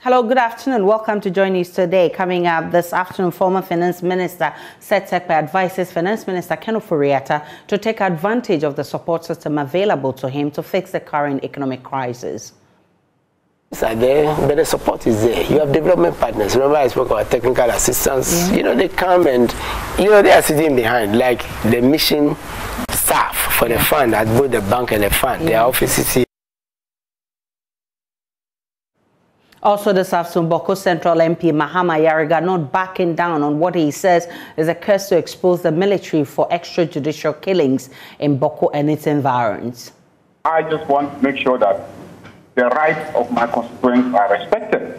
Hello, good afternoon. Welcome to Join News Today. Coming up this afternoon, former Finance Minister Setekpe advises Finance Minister Ken Ofori-Atta to take advantage of the support system available to him to fix the current economic crisis. Are there, but the support is there. You have development partners. Remember I spoke about technical assistance. You know, they come and, you know, they are sitting behind, like the mission staff for the fund at both the bank and the fund. Their offices here. Also this afternoon, Boko Central MP Mahama Yariga not backing down on what he says is a curse to expose the military for extrajudicial killings in Boko and its environs. I just want to make sure that the rights of my constituents are respected.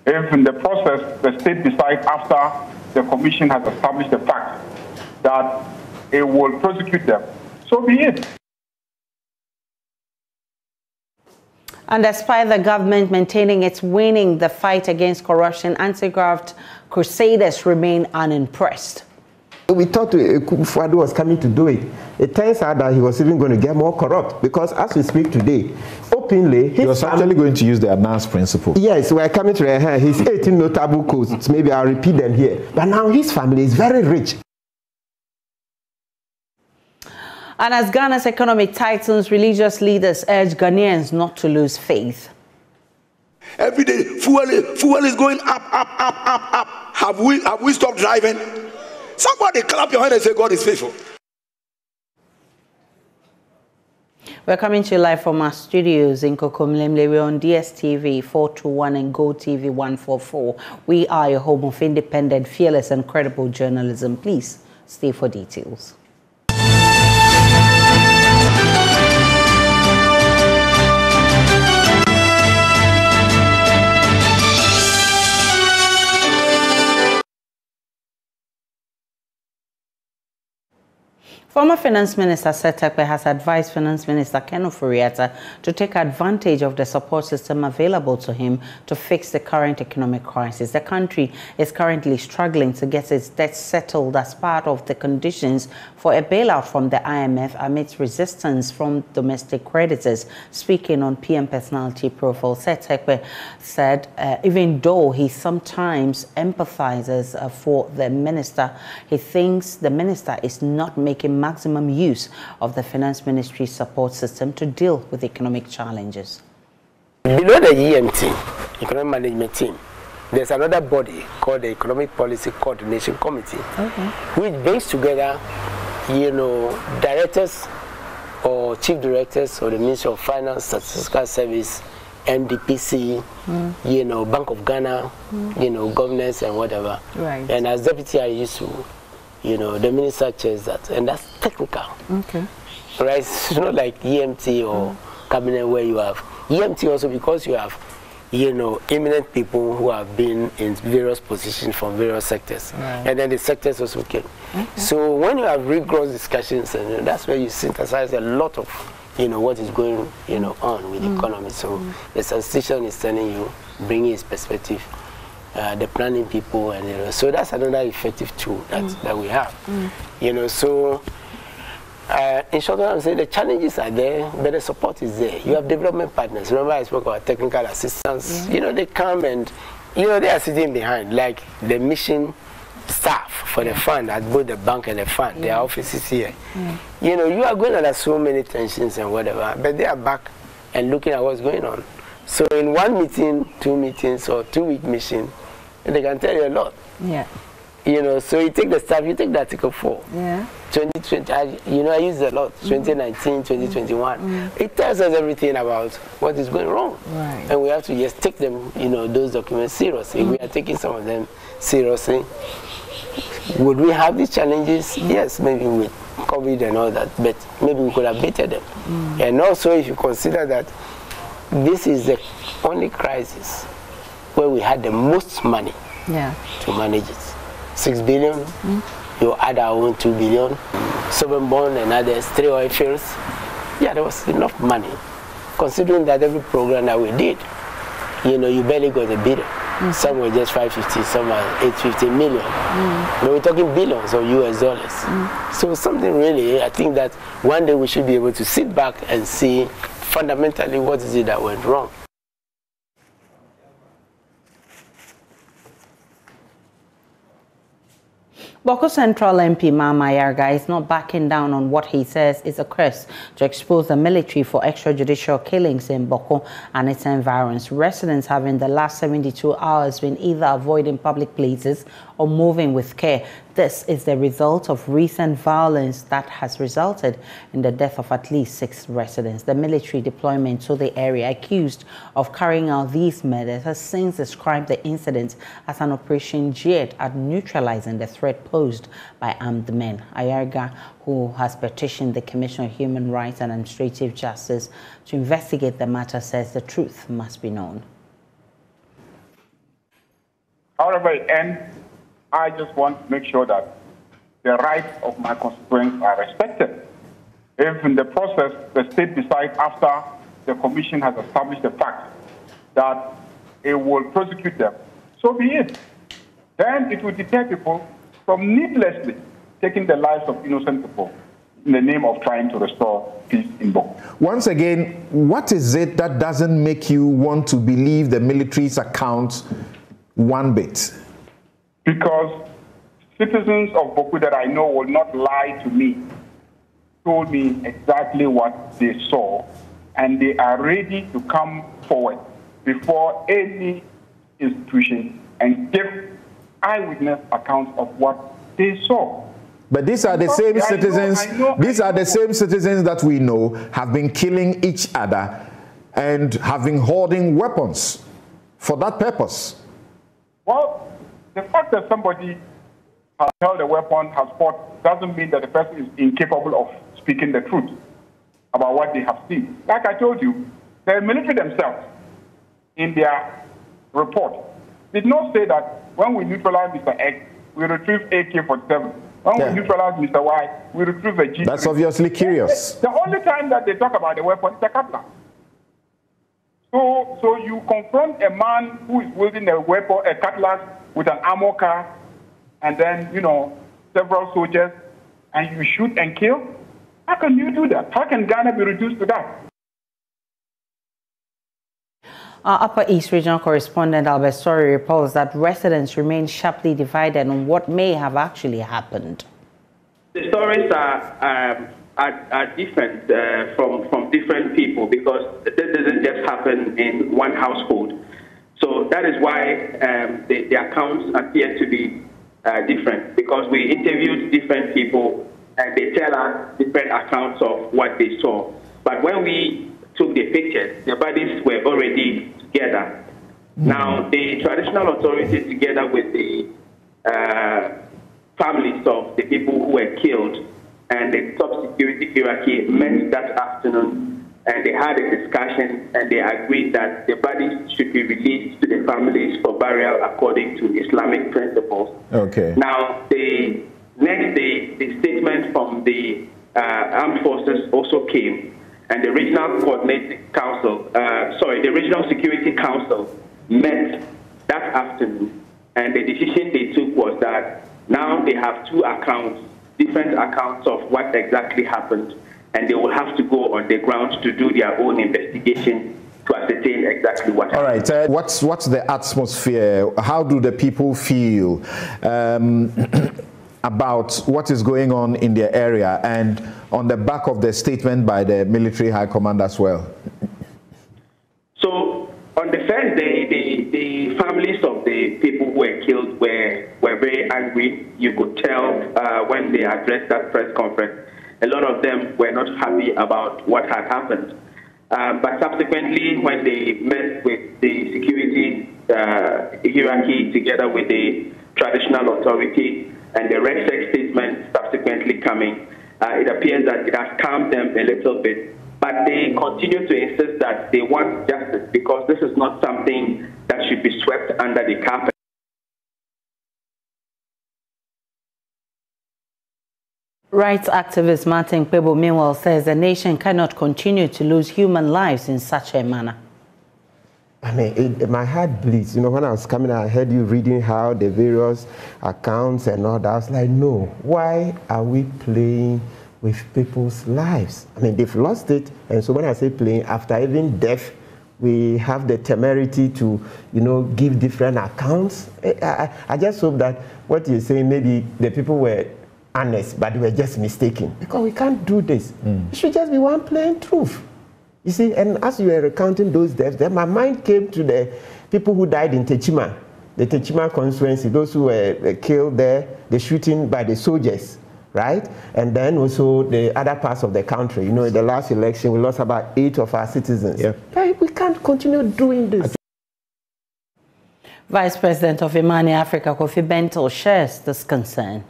If in the process the state decides after the commission has established the fact that it will prosecute them, so be it. And despite the government maintaining its winning the fight against corruption, anti-graft crusaders remain unimpressed. We thought Kufuor was coming to do it. It turns out that he was even going to get more corrupt because as we speak today, openly... He was actually going to use the advanced principle. Yes, we're coming to his 18 notable codes. Maybe I'll repeat them here. But now his family is very rich. And as Ghana's economy tightens, religious leaders urge Ghanaians not to lose faith. Every day, fuel is going up. Have we stopped driving? Somebody clap your hand and say, God is faithful. We're coming to you live from our studios in Kokomlemle. We're on DSTV 421 and GoTV 144. We are your home of independent, fearless, and credible journalism. Please stay for details. Former Finance Minister Setekpe has advised Finance Minister Ken Ofori-Atta to take advantage of the support system available to him to fix the current economic crisis. The country is currently struggling to get its debt settled as part of the conditions for a bailout from the IMF amidst resistance from domestic creditors. Speaking on PM Personality Profile, Setekpe said even though he sometimes empathizes for the minister, he thinks the minister is not making maximum use of the finance ministry support system to deal with economic challenges. Below the EMT, Economic Management Team, there's another body called the Economic Policy Coordination Committee, which brings together, you know, directors or chief directors of the Ministry of Finance, Statistical Service, NDPC, you know, Bank of Ghana, you know, governance and whatever. Right. And as deputy, I used to, you know, the minister chairs that, and that's technical. Okay. Right? It's not like EMT or cabinet where you have EMT also because you have, you know, eminent people who have been in various positions from various sectors. Right. And then the sectors also came. So when you have rigorous discussions, and you know, that's where you synthesize a lot of, you know, what is going, you know, on with the economy. So the statistician is telling you, bringing his perspective. The planning people, and you know, so that's another effective tool that we have. You know, so in short, I'm saying the challenges are there, but the support is there. You have development partners. Remember I spoke about technical assistance. You know, they come and, you know, they are sitting behind, like the mission staff for the fund at both the bank and the fund. Their offices here. You know, you are going under so many tensions and whatever, but they are back and looking at what's going on. So in one meeting, 2 meetings, or 2-week mission, they can tell you a lot. Yeah. You know, so you take the staff, you take the Article 4. Yeah. 2020, you know, I use it a lot. 2019, 2021. It tells us everything about what is going wrong. Right. And we have to just take them, you know, those documents seriously. We are taking some of them seriously. Would we have these challenges? Yes, maybe with COVID and all that, but maybe we could have better them. And also, if you consider that this is the only crisis where we had the most money to manage it. 6 billion, you add our own 2 billion, sovereign bond and others, 3 oil fields. Yeah, there was enough money. Considering that every program that we did, you know, you barely got a bidder. Some were just 550, some are 850 million. But we're talking billions of US dollars. So something really, I think that one day we should be able to sit back and see fundamentally what is it that went wrong. Boko Central MP Mama Yarga is not backing down on what he says is a quest to expose the military for extrajudicial killings in Boko and its environs. Residents have in the last 72 hours been either avoiding public places or moving with care. This is the result of recent violence that has resulted in the death of at least 6 residents. The military deployment to the area accused of carrying out these murders has since described the incident as an operation geared at neutralizing the threat posed by armed men. Ayarga, who has petitioned the Commission of Human Rights and Administrative Justice to investigate the matter, says the truth must be known. However it ends, I just want to make sure that the rights of my constituents are respected. If in the process the state decides after the commission has established the fact that it will prosecute them, so be it. Then it will deter people from needlessly taking the lives of innocent people in the name of trying to restore peace in Boko. Once again, what is it that doesn't make you want to believe the military's account one bit? Because citizens of Boko that I know will not lie to me, told me exactly what they saw, and they are ready to come forward before any institution and give eyewitness accounts of what they saw. But these are the same citizens. These are the same citizens that we know have been killing each other and have been hoarding weapons for that purpose. Well, the fact that somebody has held a weapon, has fought, doesn't mean that the person is incapable of speaking the truth about what they have seen. Like I told you, the military themselves, in their report, did not say that when we neutralize Mr. X, we retrieve AK-47. When we neutralize Mr. Y, we retrieve a G3. That's obviously curious. The only time that they talk about the weapon is a cutlass. So you confront a man who is wielding a weapon, a cutlass, with an armor car, and then, you know, several soldiers, and you shoot and kill? How can you do that? How can Ghana be reduced to that? Our Upper East Regional correspondent Albert Story reports that residents remain sharply divided on what may have actually happened. The stories are different from different people, because this doesn't just happen in one household. So that is why the accounts appear to be different, because we interviewed different people and they tell us different accounts of what they saw. But when we took the pictures, the bodies were already together. Now, the traditional authorities, together with the families of the people who were killed and the top security hierarchy, met that afternoon, and they had a discussion, and they agreed that the bodies should be released to the families for burial according to Islamic principles. Okay. Now, the next day, the statement from the armed forces also came, and the Regional Coordinating Council, the Regional Security Council met that afternoon, and the decision they took was that now they have 2 accounts, different accounts of what exactly happened, and they will have to go on the ground to do their own investigation to ascertain exactly what happened. All right. What's the atmosphere? How do the people feel about what is going on in their area, and on the back of the statement by the military high command as well? So on the first day, the families of the people who were killed were very angry. You could tell when they addressed that press conference. A lot of them were not happy about what had happened. But subsequently, when they met with the security hierarchy together with the traditional authority and the RegSec statement subsequently coming, it appears that it has calmed them a little bit. But they continue to insist that they want justice, because this is not something that should be swept under the carpet. Rights activist Martin Pebo meanwhile says the nation cannot continue to lose human lives in such a manner. I mean, my heart bleeds. You know, when I was coming, I heard you reading how the various accounts and all that. I was like, no, why are we playing with people's lives? I mean, they've lost it. And so when I say playing, after even death we have the temerity to, give different accounts. I just hope that what you're saying, maybe the people were honest, but they were just mistaken. Because we can't do this. It should just be one plain truth. You see, and as you were recounting those deaths, then my mind came to the people who died in Techima, the Techima constituency, those who were killed there, the shooting by the soldiers, right? And then also the other parts of the country. In the last election, we lost about 8 of our citizens. Yeah. We can't continue doing this. Vice President of Imani Africa, Kofi Bento, shares this concern.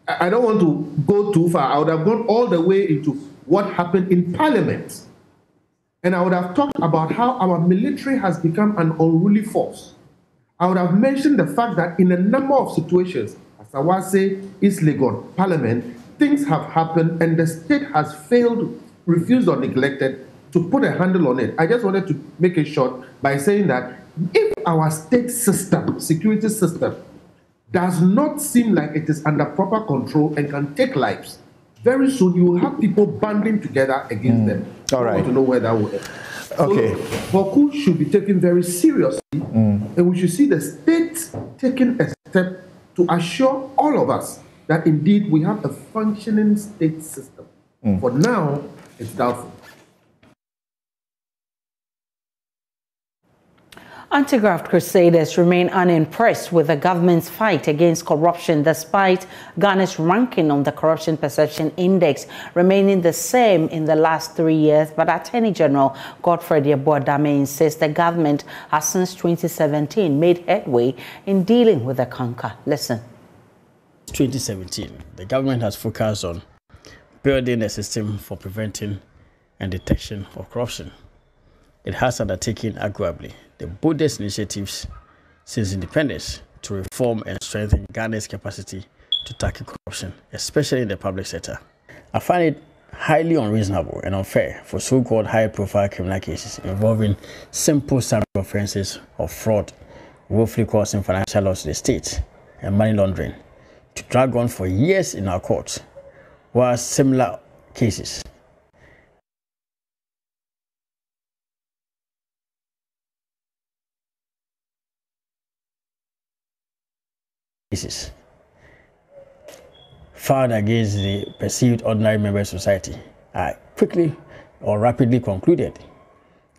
I don't want to go too far. I would have gone all the way into what happened in Parliament. And I would have talked about how our military has become an unruly force. I would have mentioned the fact that in a number of situations, as I was saying, East Legon, Parliament, things have happened and the state has failed, refused or neglected to put a handle on it. I just wanted to make it short by saying that if our state system, security system, does not seem like it is under proper control and can take lives, very soon you will have people banding together against them. All right. I want to know where that will end. Okay. So, Boku should be taken very seriously, and we should see the state taking a step to assure all of us that indeed we have a functioning state system. For now, it's doubtful. Anti-graft crusaders remain unimpressed with the government's fight against corruption, despite Ghana's ranking on the Corruption Perception Index remaining the same in the last 3 years. But Attorney General Godfrey Yeboah-Dame insists the government has since 2017 made headway in dealing with the canker. Listen. 2017, the government has focused on building a system for preventing and detection of corruption. It has undertaken arguably the boldest initiatives since independence to reform and strengthen Ghana's capacity to tackle corruption, especially in the public sector. I find it highly unreasonable and unfair for so-called high-profile criminal cases involving simple summary offenses of fraud, willfully causing financial loss to the state, and money laundering to drag on for years in our courts, while similar cases filed against the perceived ordinary member of society are quickly or rapidly concluded,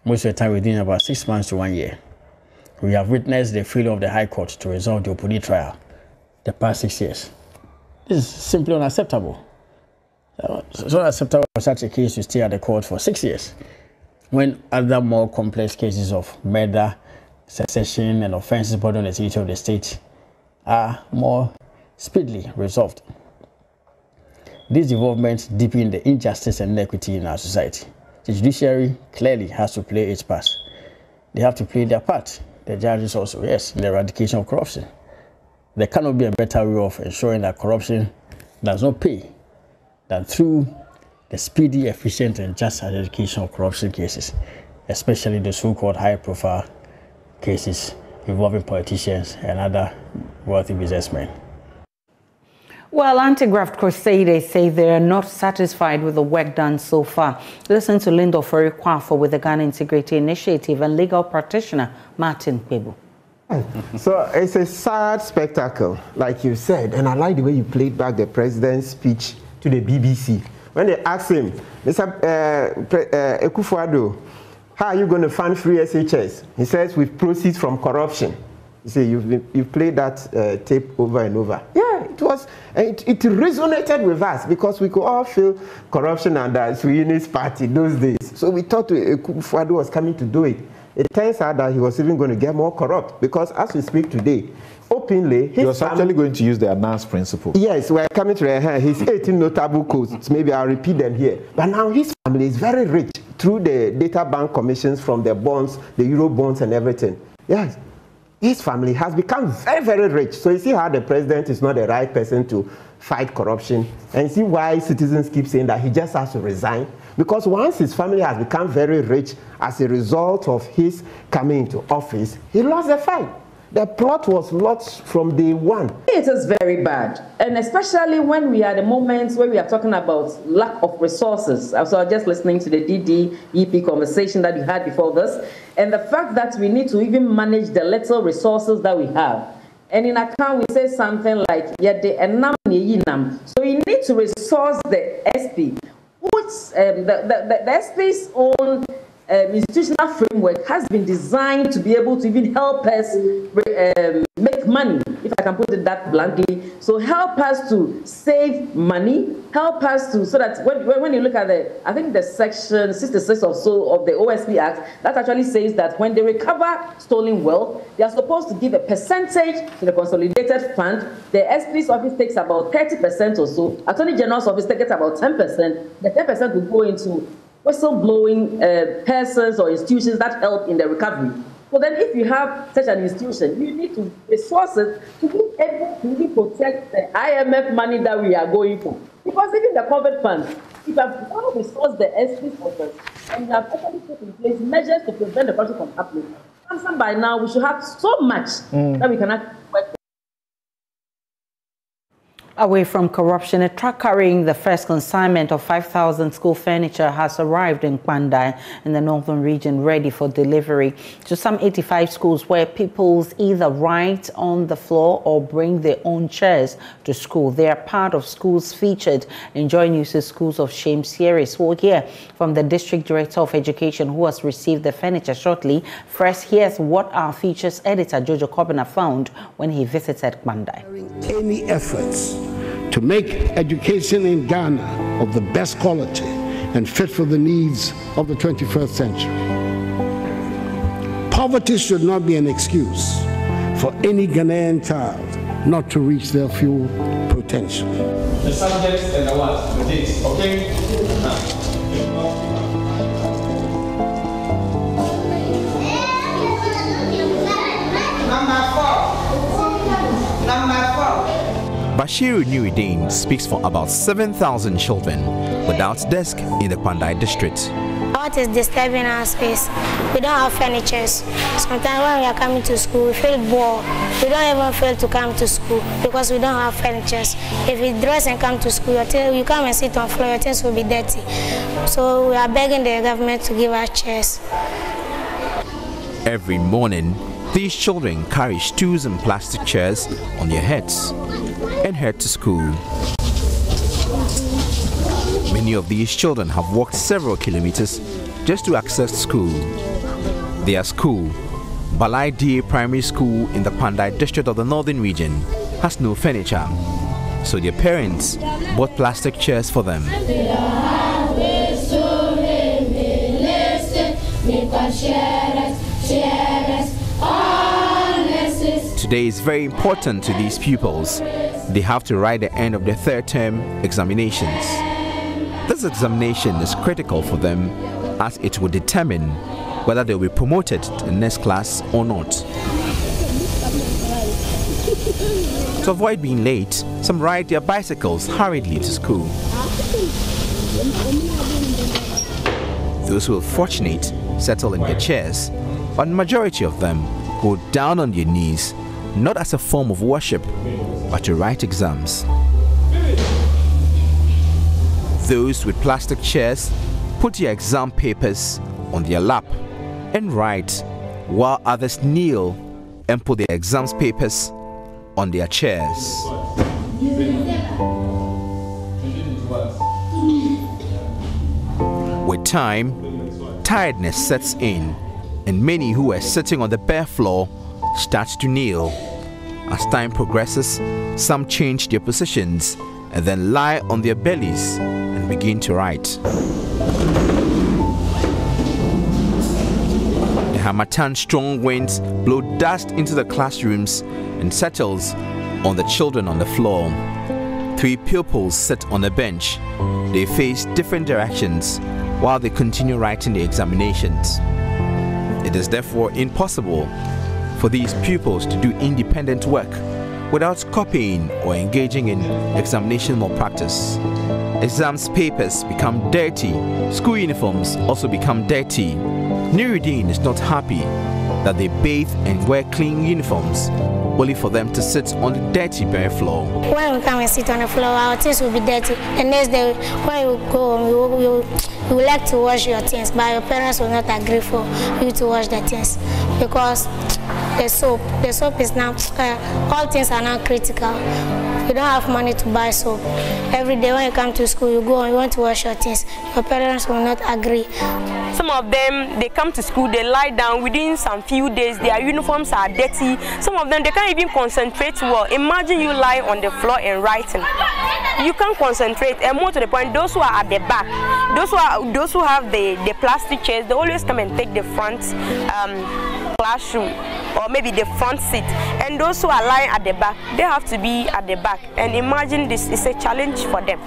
most of the time within about 6 months to 1 year. We have witnessed the failure of the High Court to resolve the Opuni trial the past 6 years. This is simply unacceptable. It's unacceptable for such a case to stay at the court for 6 years, when other more complex cases of murder, secession, and offenses brought on the security of the state are more speedily resolved. These developments deepen the injustice and inequity in our society. The judiciary clearly has to play its part. They have to play their part. The judges also, yes, in the eradication of corruption. There cannot be a better way of ensuring that corruption does not pay than through the speedy, efficient, and just eradication of corruption cases, especially the so-called high-profile cases involving politicians and other wealthy businessmen. Well, anti-graft crusaders say they are not satisfied with the work done so far. Listen to Lindo Fori-Kwafo with the Ghana Integrity Initiative and legal practitioner Martin Kwebu. So it's a sad spectacle, like you said, and I like the way you played back the president's speech to the BBC. When they asked him, Mr. Akufo-Addo, how are you going to fund free SHS? He says, with proceeds from corruption. You see, you've played that tape over and over. Yeah, it was, it resonated with us because we could all feel corruption under Suini's party those days. So we thought Akufo-Addo was coming to do it. It turns out that he was even going to get more corrupt because as we speak today, openly, he was actually going to use the Announce principle. Yes, we're coming to his 18 notable codes. Maybe I'll repeat them here. But now his family is very rich through the data bank commissions from the bonds, the Euro bonds and everything. Yes, his family has become very, very rich. So you see how the president is not the right person to fight corruption. And you see why citizens keep saying that he just has to resign. Because once his family has become very rich as a result of his coming into office, he lost the fight. The plot was lost from day one. It is very bad, and especially when we are at the moments where we are talking about lack of resources. I was just listening to the DDEP conversation that you had before this, and the fact that we need to even manage the little resources that we have. And in account, we say something like, so you need to resource the SP, which the SP's own institutional framework has been designed to be able to even help us make money, if I can put it that bluntly. So help us to save money, help us to, so that when you look at I think the section 66 or so of the OSP Act, that actually says that when they recover stolen wealth, they are supposed to give a percentage to the consolidated fund. The SP's office takes about 30% or so. Attorney General's office takes about 10%. The 10% will go into whistleblowing persons or institutions that help in the recovery. So then if you have such an institution, you need to resource it to be able to really protect the IMF money that we are going for. Because even the COVID funds, if you have not resourced the SP's office, and you have actually put in place measures to prevent the corruption from happening, by now we should have so much that we can actually work with. Away from corruption, a truck carrying the first consignment of 5,000 school furniture has arrived in Kwandai in the northern region, ready for delivery to some 85 schools where pupils either write on the floor or bring their own chairs to school. They are part of schools featured in Joy News' Schools of Shame series. We'll hear from the District Director of Education, who has received the furniture shortly. First, here's what our features editor, Jojo Kobina, found when he visited Kwandai. Any efforts to make education in Ghana of the best quality and fit for the needs of the 21st century. Poverty should not be an excuse for any Ghanaian child not to reach their full potential. The subjects and the what? The dates, okay? Bashiru Nuruddin speaks for about 7,000 children without desk in the Kwandai district. What is disturbing our space? We don't have furniture. Sometimes when we are coming to school, we feel bored. We don't even feel to come to school because we don't have furniture. If you dress and come to school, you come and sit on the floor, your things will be dirty. So we are begging the government to give us chairs. Every morning, these children carry stools and plastic chairs on their heads and head to school. Many of these children have walked several kilometers just to access school. Their school, Balai DA Primary School in the Kwandai district of the northern region, has no furniture, so their parents bought plastic chairs for them. Today is very important to these pupils. They have to write the end of their third term examinations. This examination is critical for them as it will determine whether they will be promoted to the next class or not. To avoid being late, some ride their bicycles hurriedly to school. Those who are fortunate settle in their chairs, but the majority of them go down on their knees, not as a form of worship, but to write exams. Those with plastic chairs put their exam papers on their lap and write, while others kneel and put their exams papers on their chairs. With time, tiredness sets in, and many who were sitting on the bare floor start to kneel. As time progresses, some change their positions and then lie on their bellies and begin to write. The Hamatan strong winds blow dust into the classrooms and settles on the children on the floor. 3 pupils sit on a bench. They face different directions while they continue writing the examinations. It is therefore impossible for these pupils to do independent work without copying or engaging in examination malpractice. Exams papers become dirty, school uniforms also become dirty. Nuruddin is not happy that they bathe and wear clean uniforms, only for them to sit on the dirty bare floor. When we come and sit on the floor, our things will be dirty. The next day, when you go home, you would like to wash your things, but your parents will not agree for you to wash the things because the soap is now, all things are now critical. You don't have money to buy soap. Every day when you come to school, you go and you want to wash your things. Your parents will not agree. Some of them, they come to school, they lie down. Within some few days, their uniforms are dirty. Some of them, they can't even concentrate well. Imagine you lie on the floor and writing. You can't concentrate. And more to the point, those who are at the back, those who have the plastic chairs, they always come and take the front classroom or maybe the front seat. And those who are lying at the back, they have to be at the back. And imagine this is a challenge for them.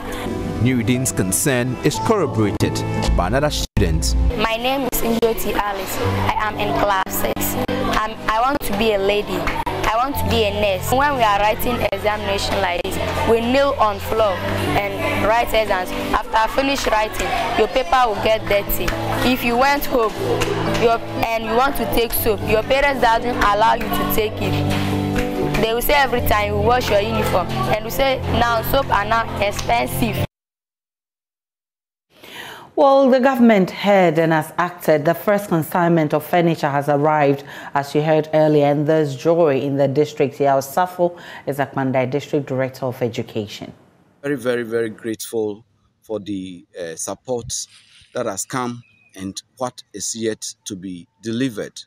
Nuruddin's concern is corroborated by another student. My name is Njoti Alice. I am in class 6. I want to be a lady. I want to be a nurse. When we are writing examination like this, we kneel on floor and write exams. After I finish writing, your paper will get dirty. If you went home and you want to take soap, your parents doesn't allow you to take it. They will say every time you wash your uniform, and we say now soap are now expensive. Well, the government heard and has acted. The first consignment of furniture has arrived, as you heard earlier, and there's joy in the district. Yao Safo is Akmandai District Director of Education. Very, very, very grateful for the support that has come and what is yet to be delivered.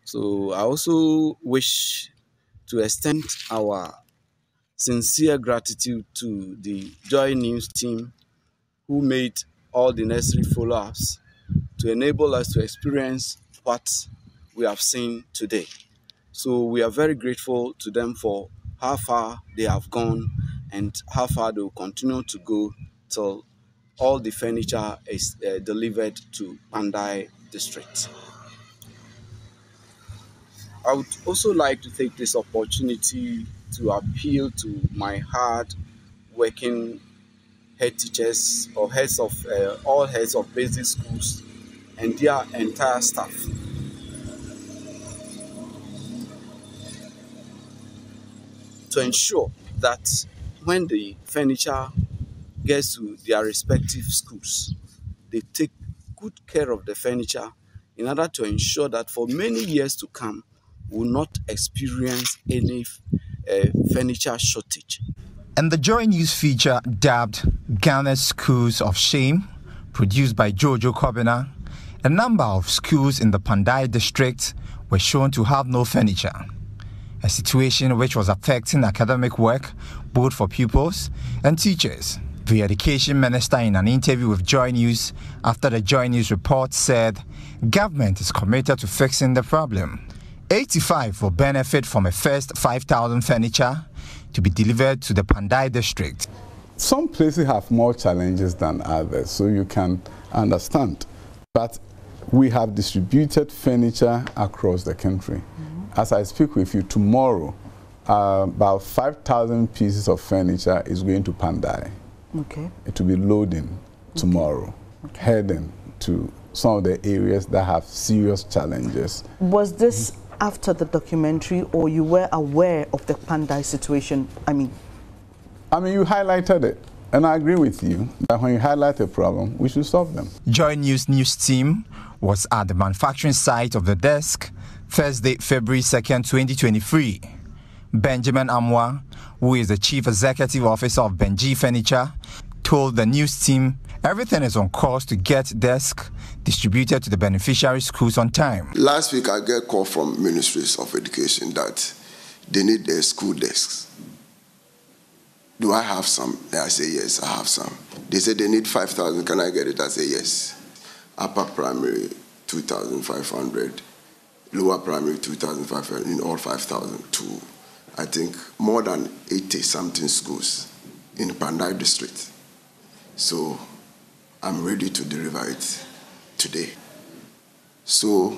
So I also wish to extend our sincere gratitude to the Joy News team who made all the necessary follow-ups to enable us to experience what we have seen today. So we are very grateful to them for how far they have gone and how far they will continue to go till all the furniture is delivered to Pandai district. I would also like to take this opportunity to appeal to my hard-working head teachers or heads of all heads of basic schools and their entire staff to ensure that when the furniture gets to their respective schools, they take good care of the furniture in order to ensure that for many years to come, we will not experience any furniture shortage. And the Joy News feature dubbed Ghana's Schools of Shame, produced by Jojo Kobina, a number of schools in the Pandai district were shown to have no furniture, a situation which was affecting academic work both for pupils and teachers. The Education Minister, in an interview with Joy News after the Joy News report, said government is committed to fixing the problem. 85 will benefit from a first 5,000 furniture to be delivered to the Pandai district. Some places have more challenges than others, so you can understand. But we have distributed furniture across the country. As I speak with you tomorrow, about 5,000 pieces of furniture is going to Pandai. Okay. It will be loading tomorrow, heading to some of the areas that have serious challenges. Was this after the documentary, or you were aware of the Pandai situation? I mean, you highlighted it, and I agree with you that when you highlight a problem, we should solve them. Joy News news team was at the manufacturing site of the desk Thursday, February 2nd, 2023. Benjamin Amwa, who is the Chief Executive Officer of Benji Furniture, told the news team everything is on course to get desk distributed to the beneficiary schools on time. Last week, I get a call from Ministries of Education that they need their school desks. Do I have some? I say, yes, I have some. They said they need 5,000. Can I get it? I say, yes. Upper primary, 2,500. Lower primary, 2,500. In all, 5,000 to, I think, more than 80-something schools in Pandai district. So I'm ready to deliver it today. So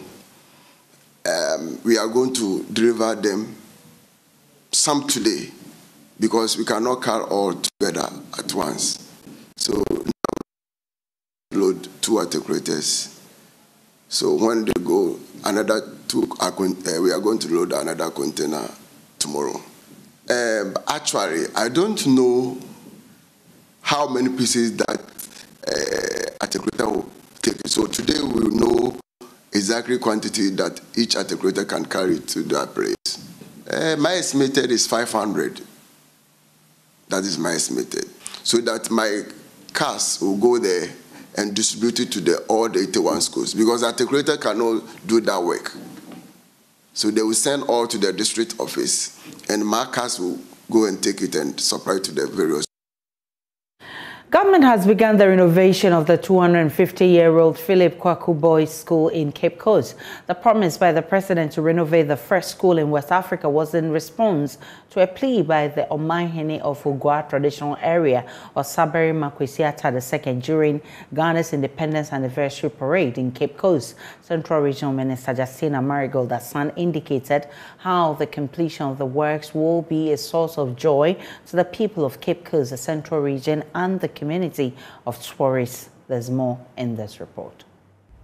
we are going to deliver them some today because we cannot carry all together at once. So now load 2 articulators. So when they go, another we are going to load another container tomorrow. Actually, I don't know how many pieces that articulator will take. So today we will know exactly quantity that each articulator can carry to that place. My estimated is 500. That is my estimated. So that my cars will go there and distribute it to all the 81 schools, because the articulator cannot do that work. So they will send all to the district office, and my cars will go and take it and supply to the various. Government has begun the renovation of the 250-year-old Philip Kwaku Boys School in Cape Coast. The promise by the president to renovate the first school in West Africa was in response to a plea by the Omahene of Ugwa traditional area, Osaberi Makwesiata II, during Ghana's Independence Anniversary Parade in Cape Coast. Central Regional Minister Justina Marigold Asan indicated how the completion of the works will be a source of joy to the people of Cape Coast, the Central Region, and the community of tourists. There's more in this report.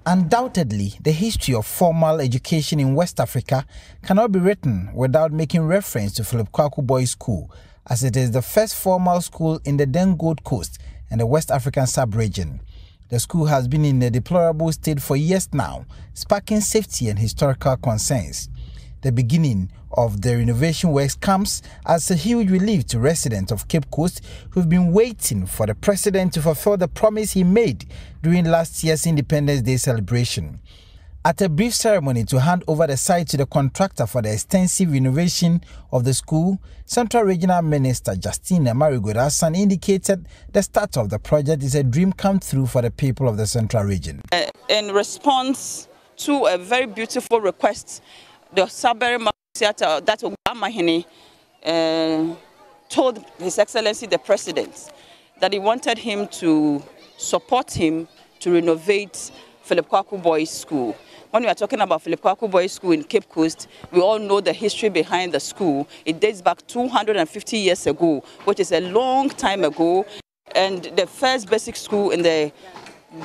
Undoubtedly, the history of formal education in West Africa cannot be written without making reference to Philip Kwaku Boys School, as it is the first formal school in the then Gold Coast and the West African sub-region. The school has been in a deplorable state for years now, sparking safety and historical concerns. The beginning of the renovation works comes as a huge relief to residents of Cape Coast who've been waiting for the president to fulfill the promise he made during last year's Independence Day celebration. At a brief ceremony to hand over the site to the contractor for the extensive renovation of the school, Central Regional Minister Justina Marigold Asan indicated the start of the project is a dream come true for the people of the Central Region. In response to a very beautiful request, the Saberi Makwesiata, that Omahene, told His Excellency the President that he wanted him to support him to renovate Philip Kwaku Boys School. When we are talking about Philip Kwaku Boys School in Cape Coast, we all know the history behind the school. It dates back 250 years ago, which is a long time ago, and the first basic school in the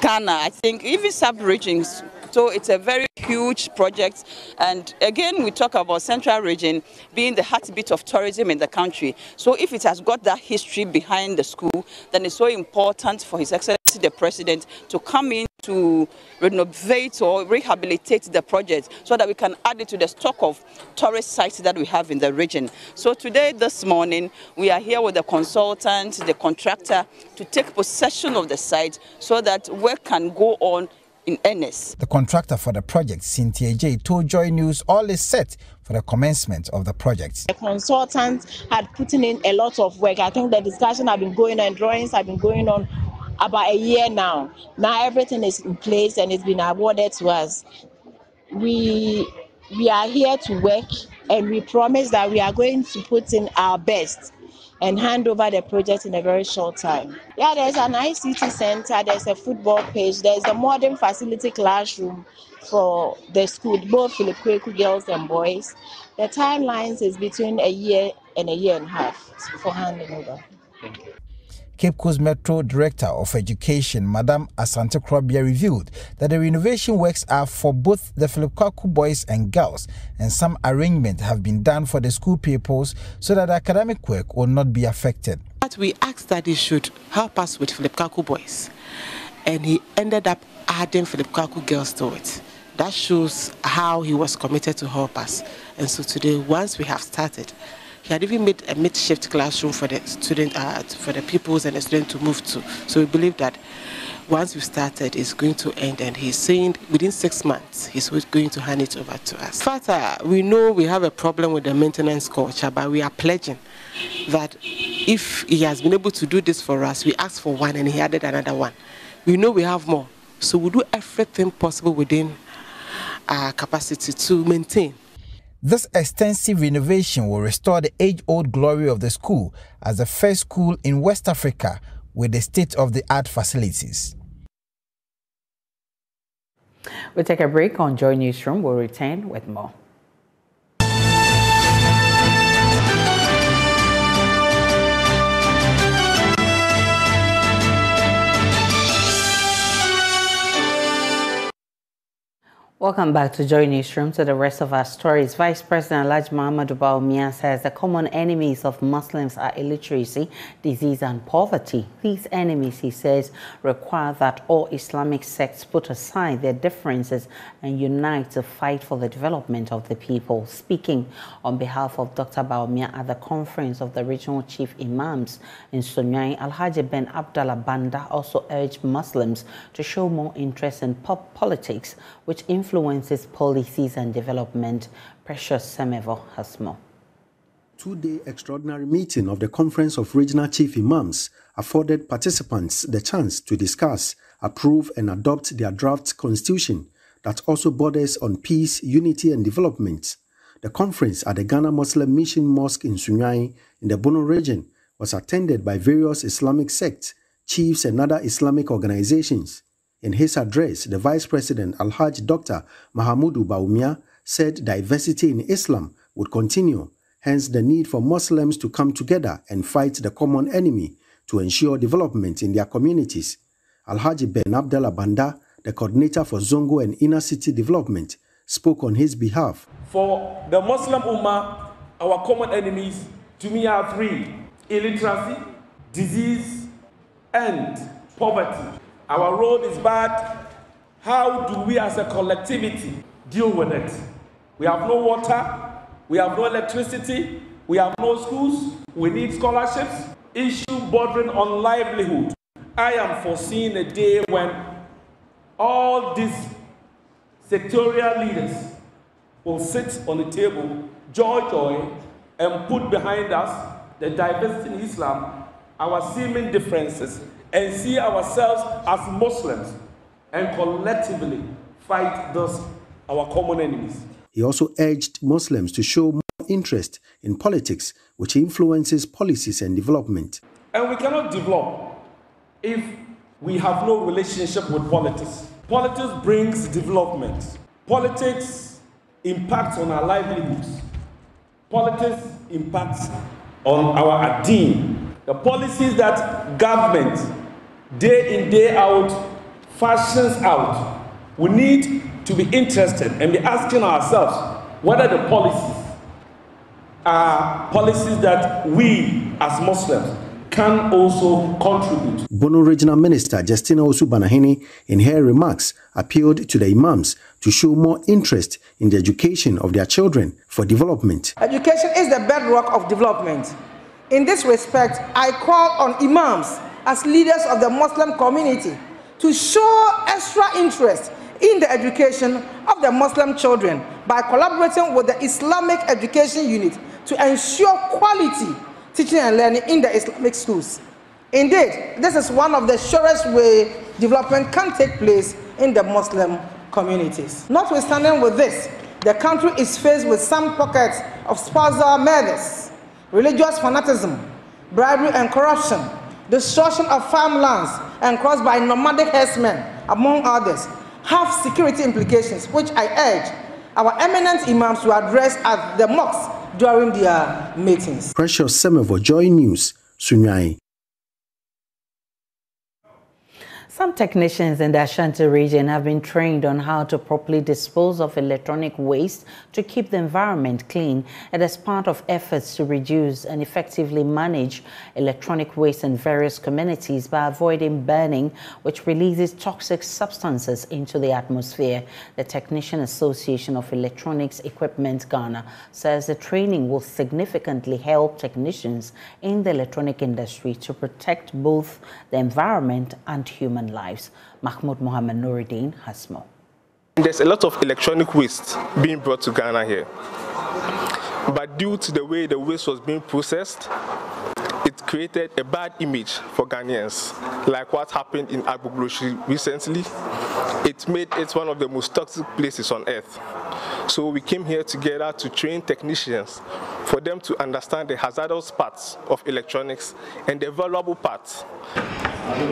Ghana, I think, even sub-regions. So it's a very huge project. And again, we talk about Central Region being the heartbeat of tourism in the country. So if it has got that history behind the school, then it's so important for His Excellency the President to come in to renovate or rehabilitate the project so that we can add it to the stock of tourist sites that we have in the region. So today, this morning, we are here with the consultant, the contractor, to take possession of the site so that work can go on in earnest. The contractor for the project, Cynthia J, told Joy News all is set for the commencement of the project. The consultant had put in a lot of work. I think the discussion have been going on, drawings have been going on about a year now. Now everything is in place and it's been awarded to us. We are here to work, and we promise that we are going to put in our best and hand over the project in a very short time. Yeah, there's an ICT center, there's a football pitch, there's a modern facility classroom for the school, both Philip Kwaku girls and boys. The timelines is between a year and a half for handing over. Thank you. Cape Coast Metro Director of Education, Madam Asante Krobia, revealed that the renovation works are for both the Philip Kwaku boys and girls, and some arrangements have been done for the school pupils so that academic work will not be affected. But we asked that he should help us with Philip Kwaku boys, and he ended up adding Philip Kwaku girls to it. That shows how he was committed to help us. And so today, once we have started, he had even made a makeshift classroom for the student, for the pupils and the students to move to. So we believe that once we started, it's going to end, and he's saying within 6 months, he's going to hand it over to us. In fact, we know we have a problem with the maintenance culture, but we are pledging that if he has been able to do this for us, we asked for one and he added another one. We know we have more, so we'll do everything possible within our capacity to maintain. This extensive renovation will restore the age-old glory of the school as the first school in West Africa with the state-of-the-art facilities. We'll take a break on Joy Newsroom. We'll return with more. Welcome back to Joy Newsroom. To the rest of our stories, Vice President Alhaji Muhammadu Bawumia says the common enemies of Muslims are illiteracy, disease and poverty. These enemies, he says, require that all Islamic sects put aside their differences and unite to fight for the development of the people. Speaking on behalf of Dr. Bawumia at the conference of the regional chief imams in Sunyani, Alhaji Ben Abdallah Banda also urged Muslims to show more interest in politics, which influences policies and development. Precious Semevo has more. Two-day extraordinary meeting of the Conference of Regional Chief Imams afforded participants the chance to discuss, approve and adopt their draft constitution that also borders on peace, unity and development. The conference at the Ghana Muslim Mission Mosque in Sunyani in the Bono region was attended by various Islamic sects, chiefs and other Islamic organizations. In his address, the Vice President Alhaji Dr. Muhammadu Bawumia said diversity in Islam would continue, hence the need for Muslims to come together and fight the common enemy to ensure development in their communities. Alhaji Ben Abdallah Banda, the coordinator for Zongo and Inner City Development, spoke on his behalf. For the Muslim Ummah, our common enemies to me are three: illiteracy, disease, and poverty. Our road is bad. How do we as a collectivity deal with it? We have no water, we have no electricity, we have no schools, we need scholarships, issue bordering on livelihood. I am foreseeing a day when all these sectorial leaders will sit on the table, joy, and put behind us the diversity in Islam, our seeming differences, and see ourselves as Muslims and collectively fight those our common enemies. He also urged Muslims to show more interest in politics, which influences policies and development. And we cannot develop if we have no relationship with politics. Politics brings development. Politics impacts on our livelihoods. Politics impacts on our deen. The policies that government, day in, day out, fashions out, we need to be interested and be asking ourselves whether the policies are policies that we as Muslims can also contribute. Bono Regional Minister Justina Osubanahini, in her remarks, appealed to the imams to show more interest in the education of their children for development. Education is the bedrock of development. In this respect, I call on imams as leaders of the Muslim community to show extra interest in the education of the Muslim children by collaborating with the Islamic Education Unit to ensure quality teaching and learning in the Islamic schools. Indeed, this is one of the surest ways development can take place in the Muslim communities. Notwithstanding with this, the country is faced with some pockets of spousal murders, religious fanaticism, bribery and corruption, destruction of farmlands and crossed by nomadic herdsmen, among others, have security implications, which I urge our eminent imams to address at the mosques during their meetings. Precious Semevo, Joy News, Sunyani. Some technicians in the Ashanti region have been trained on how to properly dispose of electronic waste to keep the environment clean. It is part of efforts to reduce and effectively manage electronic waste in various communities by avoiding burning, which releases toxic substances into the atmosphere. The Technician Association of Electronics Equipment Ghana says the training will significantly help technicians in the electronic industry to protect both the environment and human lives. Mahmoud Mohammed Nuruddin has more. There's a lot of electronic waste being brought to Ghana here. But due to the way the waste was being processed, it created a bad image for Ghanaians, like what happened in Agbogloshi recently. It made it one of the most toxic places on earth. So we came here together to train technicians for them to understand the hazardous parts of electronics and the valuable parts.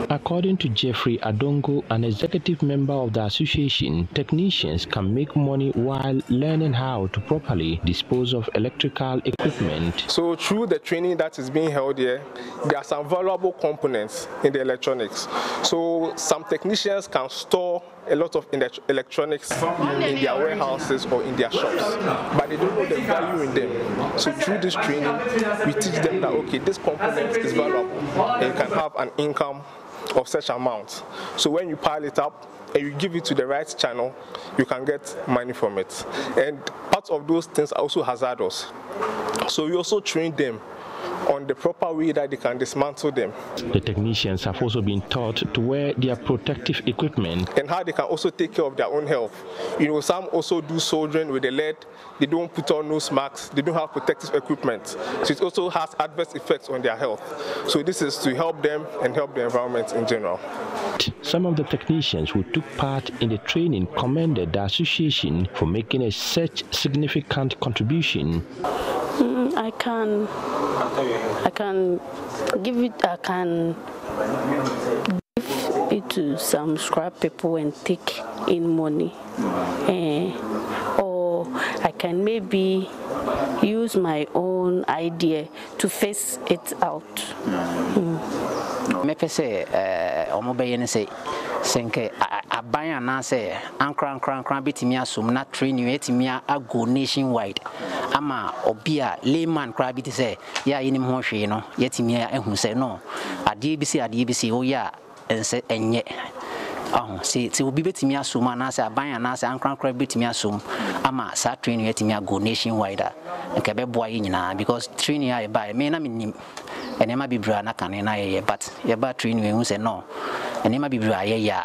According to Jeffrey Adongo, an executive member of the association, technicians can make money while learning how to properly dispose of electrical equipment. So through the training that is being held here, there are some valuable components in the electronics. So some technicians can store a lot of electronics in their warehouses or in their shops, but they don't know the value in them. So through this training, we teach them that, okay, this component is valuable and you can have an income of such amount. So when you pile it up and you give it to the right channel, you can get money from it. And part of those things are also hazardous. So we also train them on the proper way that they can dismantle them. The technicians have also been taught to wear their protective equipment and how they can also take care of their own health. You know, some also do soldering with the lead. They don't put on nose masks. They don't have protective equipment. So it also has adverse effects on their health. So this is to help them and help the environment in general. Some of the technicians who took part in the training commended the association for making such significant contribution. I can give it to some scrap people and take in money, or I can maybe use my own idea to face it out. Senke abaya na say ankran betimi asum na training etimi ago nationwide ama obia layman kra biti say ya yinim ho hwe no yetimi ehun say no ade bi si o ya ense enye see obi betimi asum na say abaya na say ankran betimi asum ama sa training etimi ago nationwide nke be boa nyina because training ya ba me na minim enema bibra na kan na ye but ye ba training ehun say no enema bibra ye ya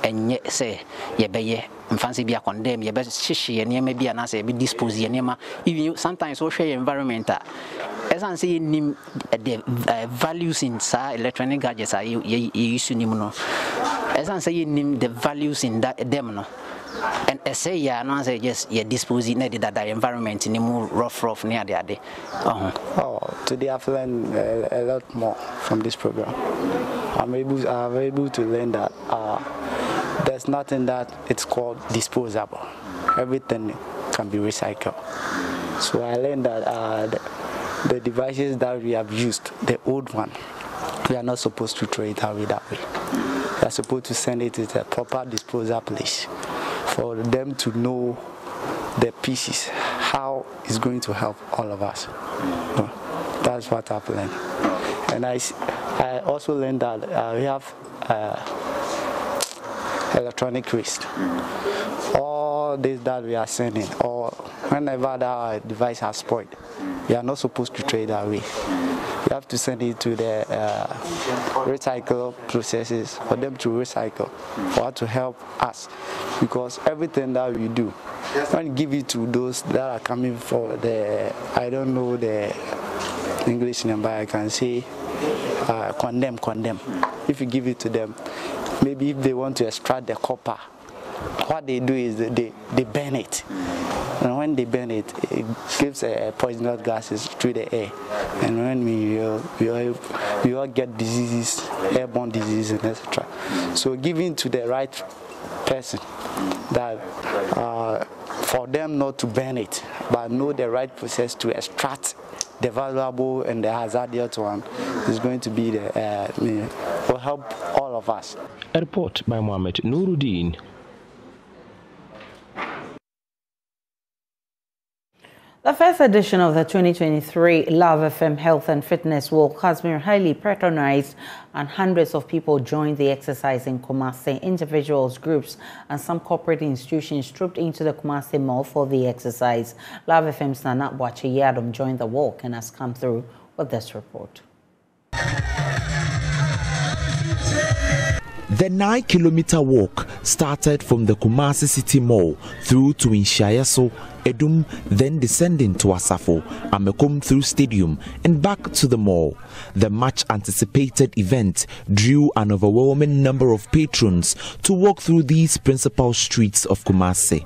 enye say ye beye mfanse bia condemn ye be hihye enema bia na say be dispose enema even sometimes so share environment as I say nim the values in sa electronic gadgets are ye use nim no as I say nim the values in that them no and say ya no say just ye dispose in the environment in more rough near the day. Today I've learned a lot more from this program. I'm able to learn that there's nothing that it's called disposable. Everything can be recycled. So I learned that the devices that we have used, the old one, we are not supposed to throw it away that way. We are supposed to send it to the proper disposal place for them to know the pieces, how it's going to help all of us. That's what I've learned. And I also learned that we have electronic waste. All this that we are sending, or whenever that device has spoiled, we are not supposed to throw it away. We have to send it to the recycle processes for them to recycle, for to help us. Because everything that we do, when you give it to those that are coming for the, I don't know the English name, but I can say condemn. If you give it to them, maybe if they want to extract the copper, what they do is they burn it. And when they burn it, it gives poisonous gases through the air. And when we all get diseases, airborne diseases, and etc. So giving to the right person, that for them not to burn it, but know the right process to extract the valuable and the hazardous one is going to be will help all of us. A report by Mohammed Nuruddin. The first edition of the 2023 Love FM Health and Fitness Walk has been highly patronized, and hundreds of people joined the exercise in Kumasi. Individuals, groups, and some corporate institutions trooped into the Kumasi Mall for the exercise. Love FM's Nana Bwache Yadom joined the walk and has come through with this report. The 9-kilometer walk started from the Kumasi City Mall through to Inshayaso, Edum, then descending to Asafo, Amekom through Stadium and back to the mall. The much-anticipated event drew an overwhelming number of patrons to walk through these principal streets of Kumasi.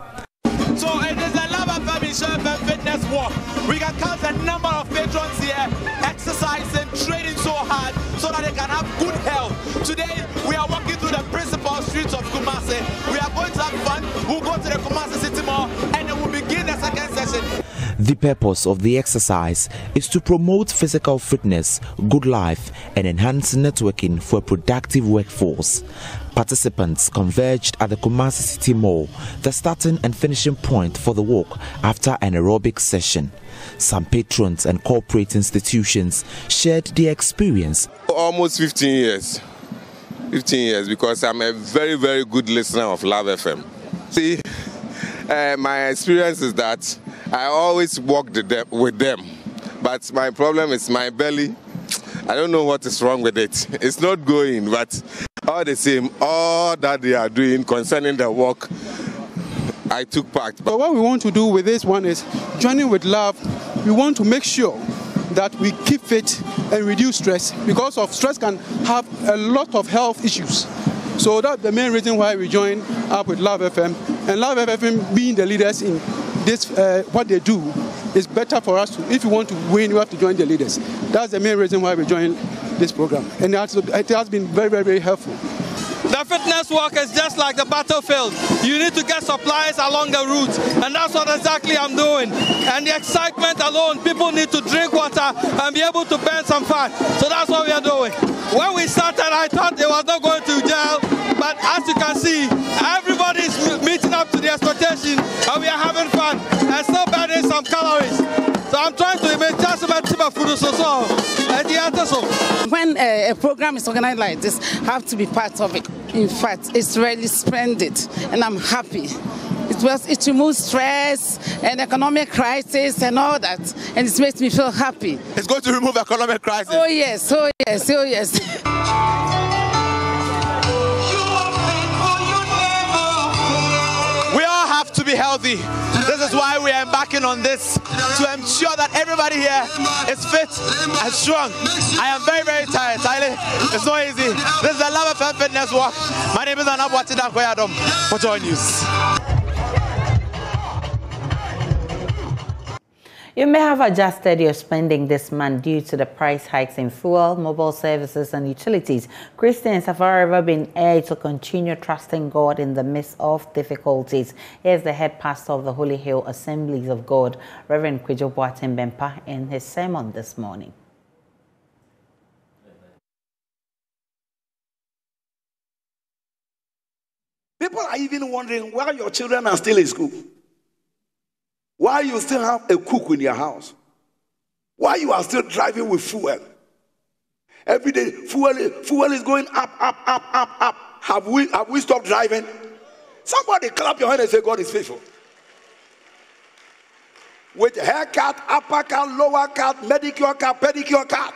So it is a Love FM Fitness Walk. We can count the number of patrons here exercising, training so hard so that they can have good health. Today, we are walking through the principal streets of Kumasi. We are going to have fun. We'll go to the Kumasi City Mall and then we'll begin the second session. The purpose of the exercise is to promote physical fitness, good life, and enhance networking for a productive workforce. Participants converged at the Kumasi City Mall, the starting and finishing point for the walk after an aerobic session. Some patrons and corporate institutions shared their experience. Almost 15 years. 15 years, because I'm a very, very good listener of Love FM. See, my experience is that I always walk with them, but my problem is my belly. I don't know what is wrong with it. It's not going, but all the same, all that they are doing concerning the walk, I took part. So what we want to do with this one is, joining with Love, we want to make sure that we keep fit and reduce stress, because of stress can have a lot of health issues. So that's the main reason why we join up with Love FM. And Love FM being the leaders in this, what they do, is better for us to, if you want to win, you have to join the leaders. That's the main reason why we join this program. And it has been very, very, very helpful. The fitness walk is just like the battlefield. You need to get supplies along the route, and that's what exactly I'm doing. And the excitement alone, people need to drink water and be able to burn some fat. So that's what we are doing. When we started, I thought they was not going to jail, but as you can see, everybody is meeting up to the expectation, and we are having fun and still burning some calories. So I'm trying to make just about food so. When a program is organized like this, I have to be part of it. In fact, it's really splendid, and I'm happy. It removes stress and economic crisis and all that, and it makes me feel happy. It's going to remove economic crisis. Oh yes, oh yes, oh yes. We all have to be healthy. This is why we are embarking on this, to ensure that everybody here is fit and strong. I am very, very tired. It's not easy. This is the Love FM Fitness Walk. My name is Anabwati Dankoyadom for Joy News. You may have adjusted your spending this month due to the price hikes in fuel, mobile services, and utilities. Christians have, however, been urged to continue trusting God in the midst of difficulties. Here's the head pastor of the Holy Hill Assemblies of God, Reverend Kwejo Boateng Bempa, in his sermon this morning. People are even wondering why your children are still in school. Why you still have a cook in your house? Why you are still driving with fuel? Every day, fuel is going up, up, up, up, up. Have we stopped driving? Somebody clap your hand and say, God is faithful. With haircut, upper cut, lower cut, medicure cut, pedicure cut.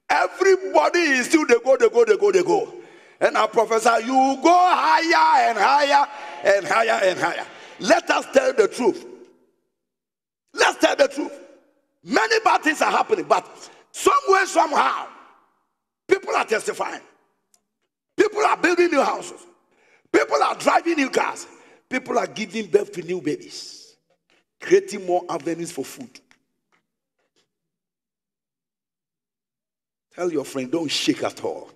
Everybody is still they go. And I prophesy, you go higher and higher and higher and higher. Let us tell the truth. Let's tell the truth. Many bad things are happening, but somewhere, somehow, people are testifying. People are building new houses. People are driving new cars. People are giving birth to new babies, creating more avenues for food. Tell your friend, don't shake at all.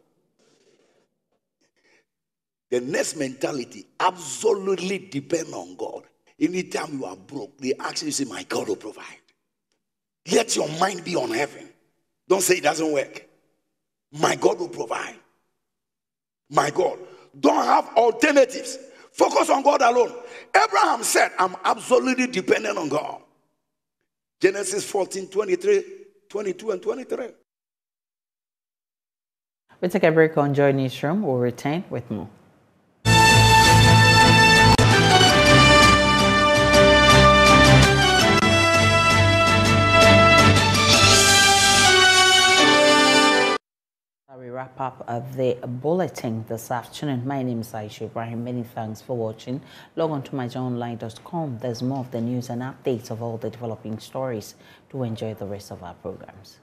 The next mentality absolutely depends on God. Anytime you are broke, they ask you, say, my God will provide. Let your mind be on heaven. Don't say it doesn't work. My God will provide. My God. Don't have alternatives. Focus on God alone. Abraham said, I'm absolutely dependent on God. Genesis 14, 23, 22 and 23. We'll take a break on Joy Newsroom. We'll return with more. We wrap up the bulletin this afternoon. My name is Aisha Ibrahim. Many thanks for watching. Log on to myjoyonline.com. There's more of the news and updates of all the developing stories. Do enjoy the rest of our programs.